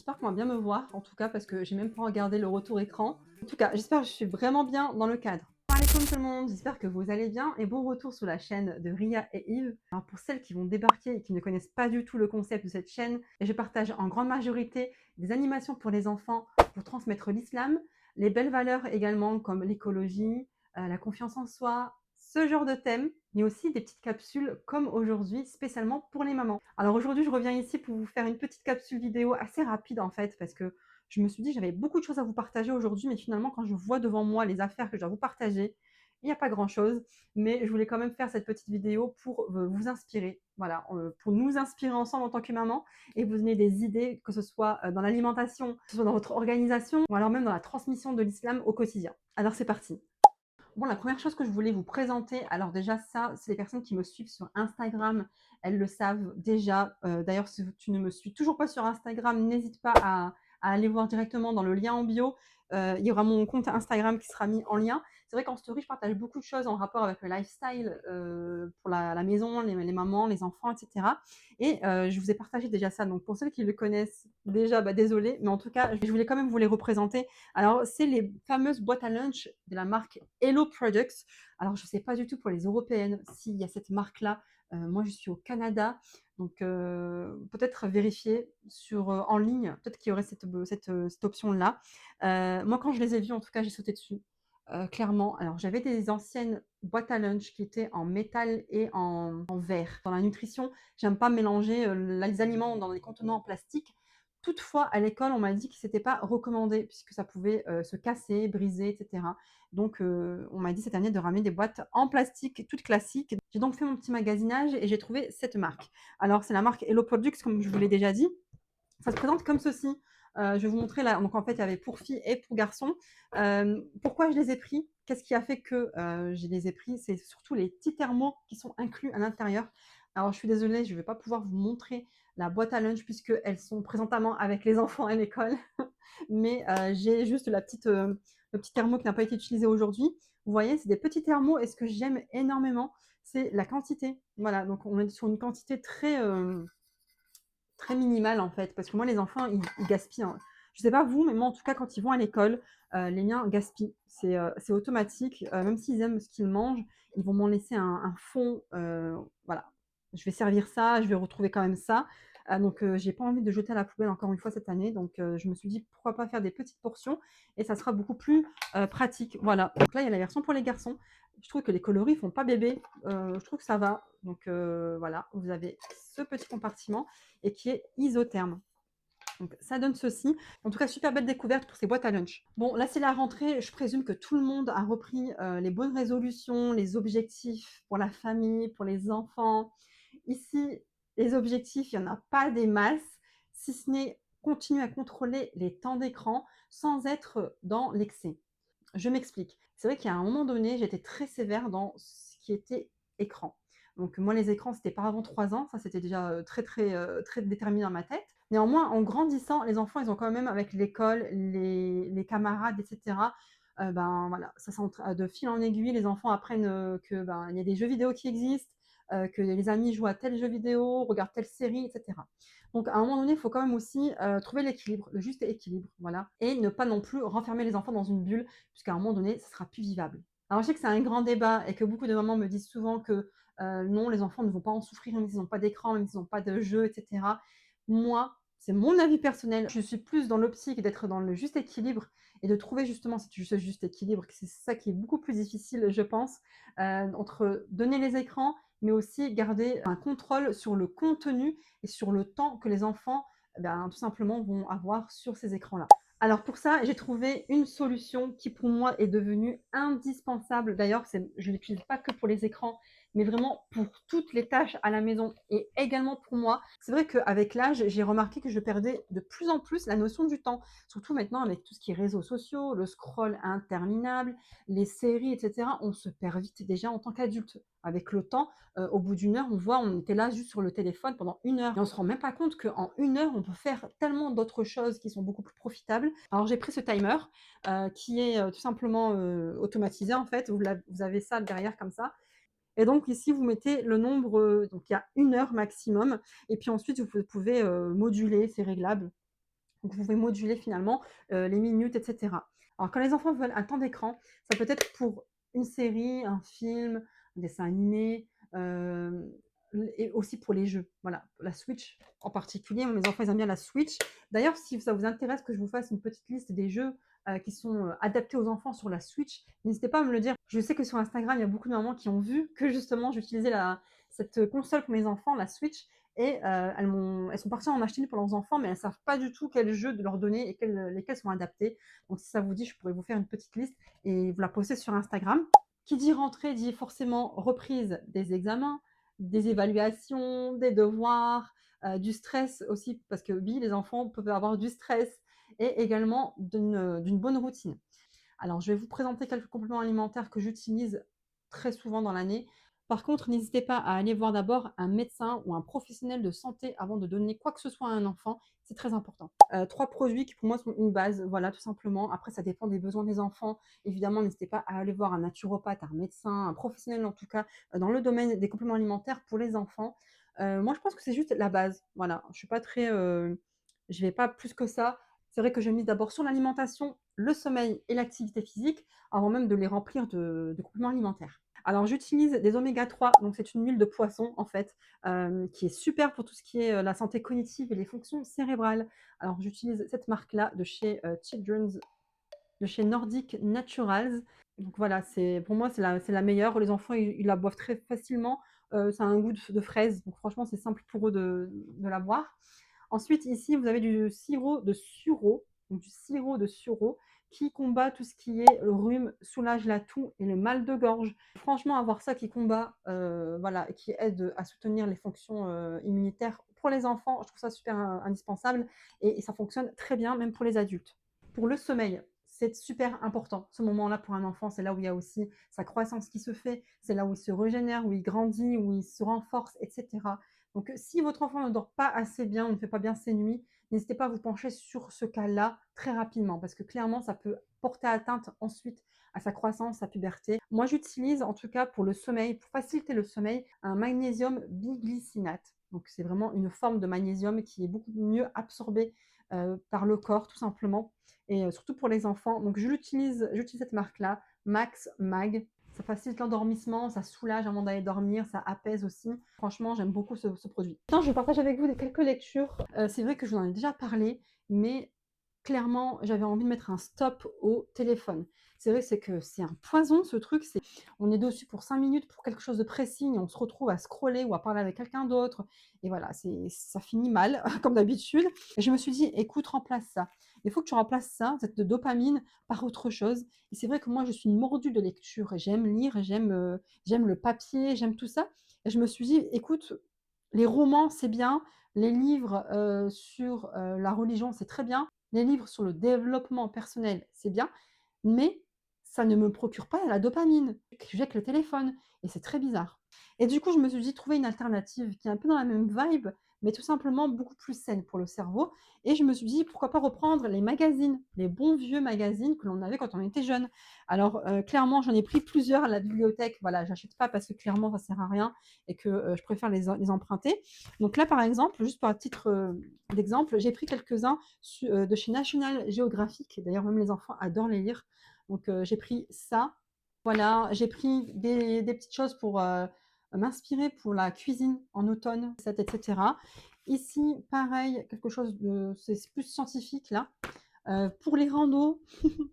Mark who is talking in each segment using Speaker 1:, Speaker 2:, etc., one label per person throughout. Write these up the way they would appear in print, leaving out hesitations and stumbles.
Speaker 1: J'espère qu'on va bien me voir, en tout cas, parce que j'ai même pas regardé le retour écran. En tout cas, j'espère que je suis vraiment bien dans le cadre. Salam alaikum tout le monde, j'espère que vous allez bien et bon retour sur la chaîne de Ria et Yves. Alors pour celles qui vont débarquer et qui ne connaissent pas du tout le concept de cette chaîne, je partage en grande majorité des animations pour les enfants pour transmettre l'islam, les belles valeurs également comme l'écologie, la confiance en soi, ce genre de thèmes, mais aussi des petites capsules comme aujourd'hui, spécialement pour les mamans. Alors aujourd'hui, je reviens ici pour vous faire une petite capsule vidéo assez rapide en fait, parce que je me suis dit j'avais beaucoup de choses à vous partager aujourd'hui, mais finalement quand je vois devant moi les affaires que je dois vous partager, il n'y a pas grand-chose, mais je voulais quand même faire cette petite vidéo pour vous inspirer, voilà, pour nous inspirer ensemble en tant que maman et vous donner des idées, que ce soit dans l'alimentation, que ce soit dans votre organisation, ou alors même dans la transmission de l'islam au quotidien. Alors c'est parti. Bon, la première chose que je voulais vous présenter, alors déjà ça, c'est les personnes qui me suivent sur Instagram, elles le savent déjà. D'ailleurs, si tu ne me suis toujours pas sur Instagram, n'hésite pas à aller voir directement dans le lien en bio. Il y aura mon compte Instagram qui sera mis en lien. C'est vrai qu'en story, je partage beaucoup de choses en rapport avec le lifestyle pour la maison, les mamans, les enfants, etc. Et je vous ai partagé déjà ça. Donc pour ceux qui le connaissent déjà, bah, désolé, mais en tout cas, je voulais quand même vous les représenter. Alors, c'est les fameuses boîtes à lunch de la marque Hello Products. Alors, je ne sais pas du tout pour les européennes s'il y a cette marque-là. Moi, je suis au Canada, donc peut-être vérifier en ligne, peut-être qu'il y aurait cette option-là. Moi, quand je les ai vues, en tout cas, j'ai sauté dessus. Clairement. Alors, j'avais des anciennes boîtes à lunch qui étaient en métal et en verre. Dans la nutrition, j'aime pas mélanger les aliments dans des contenants en plastique. Toutefois, à l'école, on m'a dit que c'était pas recommandé puisque ça pouvait se casser, briser, etc. Donc, on m'a dit cette année de ramener des boîtes en plastique toutes classiques. J'ai donc fait mon petit magasinage et j'ai trouvé cette marque. Alors, c'est la marque Hello Products, comme je vous l'ai déjà dit. Ça se présente comme ceci. Je vais vous montrer là. Donc, en fait, il y avait pour filles et pour garçons. Pourquoi je les ai pris? Qu'est-ce qui a fait que je les ai pris? C'est surtout les petits thermos qui sont inclus à l'intérieur. Alors, je suis désolée, je ne vais pas pouvoir vous montrer la boîte à lunch puisqu'elles sont présentement avec les enfants à l'école. Mais j'ai juste le petit thermo qui n'a pas été utilisé aujourd'hui. Vous voyez, c'est des petits thermos et ce que j'aime énormément, c'est la quantité. Voilà, donc on est sur une quantité très minimale en fait, parce que moi les enfants ils gaspillent, hein. Je sais pas vous, mais moi en tout cas quand ils vont à l'école, les miens gaspillent. C'est automatique, même s'ils aiment ce qu'ils mangent, ils vont m'en laisser un fond, voilà. Je vais servir ça, je vais retrouver quand même ça, donc j'ai pas envie de jeter à la poubelle encore une fois cette année, donc je me suis dit: «Pourquoi pas faire des petites portions?» et ça sera beaucoup plus, pratique, voilà. Donc là, il y a la version pour les garçons. Je trouve que les coloris font pas bébé, je trouve que ça va, donc voilà, vous avez ce petit compartiment et qui est isotherme. Donc ça donne ceci. En tout cas, super belle découverte pour ces boîtes à lunch. Bon, là c'est la rentrée, je présume que tout le monde a repris les bonnes résolutions, les objectifs pour la famille, pour les enfants. Ici, les objectifs, il n'y en a pas des masses, si ce n'est continuer à contrôler les temps d'écran sans être dans l'excès. Je m'explique. C'est vrai qu'à un moment donné, j'étais très sévère dans ce qui était écran. Donc moi, les écrans, c'était pas avant 3 ans, ça c'était déjà très déterminé dans ma tête. Néanmoins, en grandissant, les enfants, ils ont quand même, avec l'école, les camarades, etc., ben voilà, ça s'entre de fil en aiguille, les enfants apprennent que ben, il y a des jeux vidéo qui existent, que les amis jouent à tel jeu vidéo, regardent telle série, etc. Donc à un moment donné, il faut quand même aussi trouver l'équilibre, le juste équilibre, voilà, et ne pas non plus renfermer les enfants dans une bulle, puisqu'à un moment donné, ça sera plus vivable. Alors je sais que c'est un grand débat et que beaucoup de mamans me disent souvent que non, les enfants ne vont pas en souffrir même s'ils n'ont pas d'écran, même s'ils n'ont pas de jeu, etc. Moi, c'est mon avis personnel. Je suis plus dans l'optique d'être dans le juste équilibre et de trouver justement ce juste équilibre. C'est ça qui est beaucoup plus difficile, je pense, entre donner les écrans, mais aussi garder un contrôle sur le contenu et sur le temps que les enfants, ben, tout simplement, vont avoir sur ces écrans-là. Alors pour ça, j'ai trouvé une solution qui pour moi est devenue indispensable. D'ailleurs, je ne l'utilise pas que pour les écrans, mais vraiment pour toutes les tâches à la maison et également pour moi. C'est vrai qu'avec l'âge, j'ai remarqué que je perdais de plus en plus la notion du temps. Surtout maintenant avec tout ce qui est réseaux sociaux, le scroll interminable, les séries, etc. On se perd vite déjà en tant qu'adulte. Avec le temps, au bout d'une heure, on voit, on était là juste sur le téléphone pendant une heure. Et on ne se rend même pas compte qu'en une heure, on peut faire tellement d'autres choses qui sont beaucoup plus profitables. Alors j'ai pris ce timer qui est tout simplement automatisé en fait. Vous avez ça derrière comme ça. Et donc ici, vous mettez le nombre, donc il y a une heure maximum. Et puis ensuite, vous pouvez moduler, c'est réglable. Donc vous pouvez moduler finalement, les minutes et cetera. Alors quand les enfants veulent un temps d'écran, ça peut être pour une série, un film, un dessin animé, hem, et aussi pour les jeux. Voilà, la Switch en particulier, mes enfants, ils aiment bien la Switch. D'ailleurs, si ça vous intéresse que je vous fasse une petite liste des jeux, qui sont, adaptés aux enfants sur la Switch, n'hésitez pas à me le dire. Je sais que sur Instagram, il y a beaucoup de mamans qui ont vu que justement j'utilisais cette console pour mes enfants, la Switch, et elles sont parties en acheter une pour leurs enfants, mais elles ne savent pas du tout quel jeu de leur donner et lesquels sont adaptés. Donc si ça vous dit, je pourrais vous faire une petite liste et vous la poster sur Instagram. Qui dit rentrée dit forcément reprise des examens, des évaluations, des devoirs, du stress aussi, parce que oui, les enfants peuvent avoir du stress, et également d'une bonne routine. Alors, je vais vous présenter quelques compléments alimentaires que j'utilise très souvent dans l'année. Par contre, n'hésitez pas à aller voir d'abord un médecin ou un professionnel de santé avant de donner quoi que ce soit à un enfant. C'est très important. 3 produits qui pour moi sont une base, voilà, tout simplement. Après, ça dépend des besoins des enfants. Évidemment, n'hésitez pas à aller voir un naturopathe, un médecin, un professionnel en tout cas, dans le domaine des compléments alimentaires pour les enfants. Moi, je pense que c'est juste la base. Voilà, je suis pas très, je vais pas plus que ça. C'est vrai que je mise d'abord sur l'alimentation, le sommeil et l'activité physique, avant même de les remplir de compléments alimentaires. Alors j'utilise des oméga 3, donc c'est une huile de poisson en fait, qui est super pour tout ce qui est, la santé cognitive et les fonctions cérébrales. Alors j'utilise cette marque-là de chez Nordic Naturals. Donc voilà, c'est pour moi c'est la meilleure. Les enfants, ils la boivent très facilement, ça a un goût de fraise, donc franchement c'est simple pour eux de la boire. Ensuite, ici, vous avez du sirop de sureau, donc du sirop de sureau qui combat tout ce qui est le rhume, soulage la toux et le mal de gorge. Franchement, avoir ça qui combat, voilà, qui aide à soutenir les fonctions, immunitaires pour les enfants, je trouve ça super indispensable, et ça fonctionne très bien même pour les adultes. Pour le sommeil, c'est super important. Ce moment-là pour un enfant, c'est là où il y a aussi sa croissance qui se fait, c'est là où il se régénère, où il grandit, où il se renforce, et cetera. Donc, si votre enfant ne dort pas assez bien ou ne fait pas bien ses nuits, n'hésitez pas à vous pencher sur ce cas-là très rapidement, parce que clairement, ça peut porter atteinte ensuite à sa croissance, sa puberté. Moi, j'utilise en tout cas pour le sommeil, pour faciliter le sommeil, un magnésium biglycinate. Donc, c'est vraiment une forme de magnésium qui est beaucoup mieux absorbée par le corps, tout simplement, et surtout pour les enfants. Donc, j'utilise cette marque-là, Max Mag. Ça facilite l'endormissement, ça soulage avant d'aller dormir, ça apaise aussi. Franchement, j'aime beaucoup ce produit. Maintenant, je partage avec vous quelques lectures. C'est vrai que je vous en ai déjà parlé, mais clairement, j'avais envie de mettre un stop au téléphone. C'est vrai, c'est que c'est un poison ce truc, on est dessus pour 5 minutes pour quelque chose de précis et on se retrouve à scroller ou à parler avec quelqu'un d'autre, et voilà, ça finit mal comme d'habitude, et je me suis dit: «Écoute, remplace ça. Il faut que tu remplaces ça, cette dopamine, par autre chose», et c'est vrai que moi, je suis une mordue de lecture. J'aime lire, j'aime le papier, j'aime tout ça, et je me suis dit: «Écoute, les romans, c'est bien, les livres, sur, la religion, c'est très bien, les livres sur le développement personnel, c'est bien, mais ça ne me procure pas la dopamine que j'ai avec le téléphone, et c'est très bizarre», et du coup, je me suis dit: «Trouver une alternative qui est un peu dans la même vibe, mais tout simplement beaucoup plus saine pour le cerveau», et je me suis dit: «Pourquoi pas reprendre les magazines, les bons vieux magazines que l'on avait quand on était jeune?» Alors, clairement, j'en ai pris plusieurs à la bibliothèque. Voilà, j'achète pas parce que clairement ça sert à rien et que, je préfère les emprunter. Donc là, par exemple, juste par titre, d'exemple, j'ai pris quelques-uns de chez National Geographic. D'ailleurs, même les enfants adorent les lire. Donc, j'ai pris ça. Voilà, j'ai pris des petites choses pour, m'inspirer pour la cuisine en automne, et cetera. Ici, pareil, quelque chose de c'est plus scientifique là, pour les randos,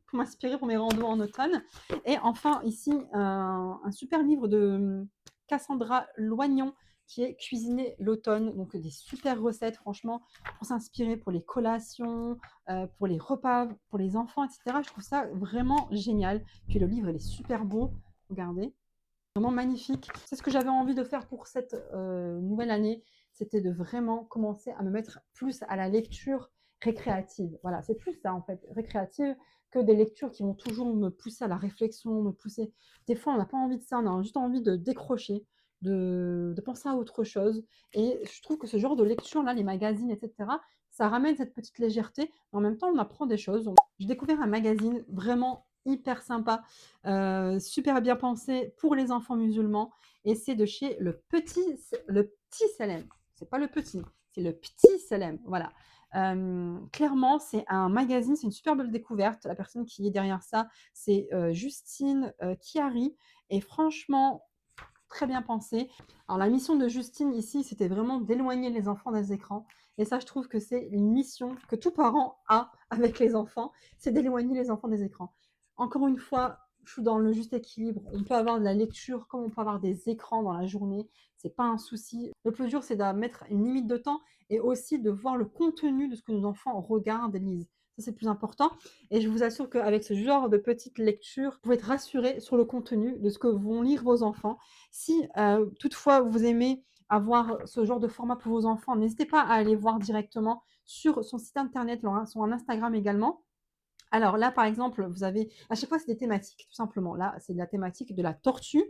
Speaker 1: pour m'inspirer pour mes randos en automne, et enfin ici, un super livre de, Cassandra Loignon qui est «Cuisiner l'automne», donc des super recettes franchement pour s'inspirer pour les collations, pour les repas, pour les enfants, et cetera. Je trouve ça vraiment génial. Puis le livre, il est super beau, regardez, vraiment magnifique. C'est ce que j'avais envie de faire pour cette, nouvelle année, c'était de vraiment commencer à me mettre plus à la lecture récréative. Voilà, c'est plus ça en fait, récréative, que des lectures qui vont toujours me pousser à la réflexion, me pousser, des fois on n'a pas envie de ça, on a juste envie de décrocher, de penser à autre chose, et je trouve que ce genre de lecture-là, les magazines, et cetera, ça ramène cette petite légèreté, mais en même temps on apprend des choses. J'ai découvert un magazine vraiment hyper sympa, super bien pensé pour les enfants musulmans, et c'est de chez le Petit Salem. C'est pas le petit, c'est le Petit Salem, voilà. Clairement, c'est un magazine, c'est une super belle découverte. La personne qui est derrière ça, c'est, Justine, Chiari et franchement, très bien pensé. Alors la mission de Justine ici, c'était vraiment d'éloigner les enfants des écrans et ça, je trouve que c'est une mission que tout parent a avec les enfants, c'est d'éloigner les enfants des écrans. Encore une fois, je suis dans le juste équilibre. On peut avoir de la lecture comme on peut avoir des écrans dans la journée, c'est pas un souci. Le plus dur, c'est de mettre une limite de temps et aussi de voir le contenu de ce que nos enfants regardent et lisent. Ça, c'est le plus important et je vous assure qu'avec ce genre de petites lectures, vous pouvez être rassurés sur le contenu de ce que vont lire vos enfants. Si toutefois vous aimez avoir ce genre de format pour vos enfants, n'hésitez pas à aller voir directement sur son site internet, son Instagram également. Alors là, par exemple, vous avez à chaque fois, c'est des thématiques, tout simplement. Là, c'est la thématique de la tortue.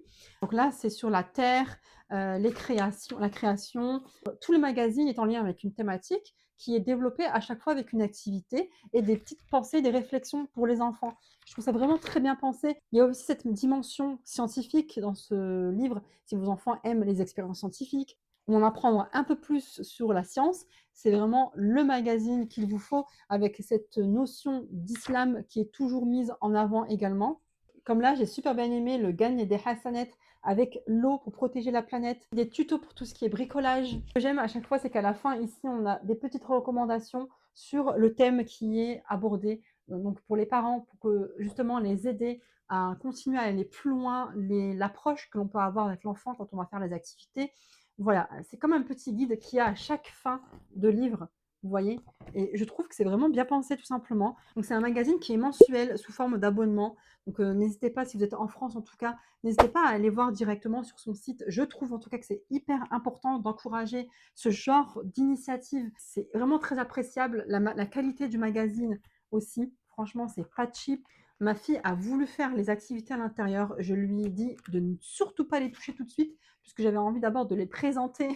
Speaker 1: Donc là, c'est sur la terre, les créations, la création. Tout le magazine est en lien avec une thématique qui est développée à chaque fois avec une activité et des petites pensées, des réflexions pour les enfants. Je trouve ça vraiment très bien pensé. Il y a aussi cette dimension scientifique dans ce livre, si vos enfants aiment les expériences scientifiques, ou en apprendre un peu plus sur la science, c'est vraiment le magazine qu'il vous faut avec cette notion d'islam qui est toujours mise en avant également. Comme là, j'ai super bien aimé le gagne des Hassanettes avec l'eau pour protéger la planète, des tutos pour tout ce qui est bricolage. Ce que j'aime à chaque fois, c'est qu'à la fin, ici, on a des petites recommandations sur le thème qui est abordé. Donc pour les parents, pour que justement les aider à continuer à aller plus loin, l'approche que l'on peut avoir avec l'enfant quand on va faire les activités. Voilà, c'est comme un petit guide qui a à chaque fin de livre, vous voyez. Et je trouve que c'est vraiment bien pensé tout simplement. Donc c'est un magazine qui est mensuel sous forme d'abonnement. Donc n'hésitez pas, si vous êtes en France en tout cas, n'hésitez pas à aller voir directement sur son site. Je trouve en tout cas que c'est hyper important d'encourager ce genre d'initiative. C'est vraiment très appréciable. La qualité du magazine aussi, franchement, c'est pas cheap. Ma fille a voulu faire les activités à l'intérieur. Je lui ai dit de ne surtout pas les toucher tout de suite, puisque j'avais envie d'abord de les présenter.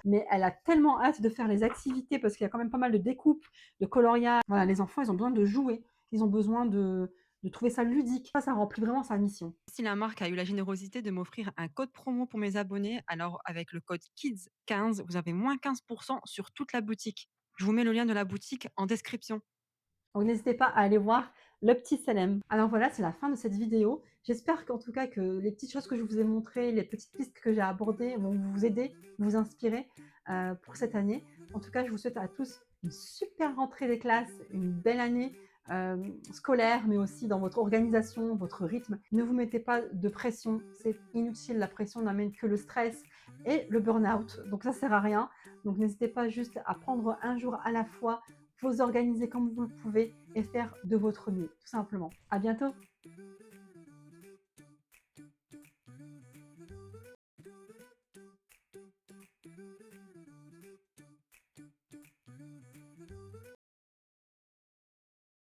Speaker 1: Mais elle a tellement hâte de faire les activités parce qu'il y a quand même pas mal de découpes, de coloriage. Voilà, les enfants, ils ont besoin de jouer. Ils ont besoin de trouver ça ludique. Ça remplit vraiment sa mission.
Speaker 2: Si la marque a eu la générosité de m'offrir un code promo pour mes abonnés, alors avec le code KIDS15, vous avez moins 15% sur toute la boutique. Je vous mets le lien de la boutique en description.
Speaker 1: Donc n'hésitez pas à aller voir le petit Salem. Alors voilà, c'est la fin de cette vidéo. J'espère qu'en tout cas que les petites choses que je vous ai montrées, les petites pistes que j'ai abordées vont vous aider, vous inspirer pour cette année. En tout cas, je vous souhaite à tous une super rentrée des classes, une belle année scolaire, mais aussi dans votre organisation, votre rythme. Ne vous mettez pas de pression, c'est inutile. La pression n'amène que le stress et le burn-out. Donc ça sert à rien. Donc n'hésitez pas juste à prendre un jour à la fois, vous organiser comme vous le pouvez et faire de votre mieux, tout simplement. À bientôt!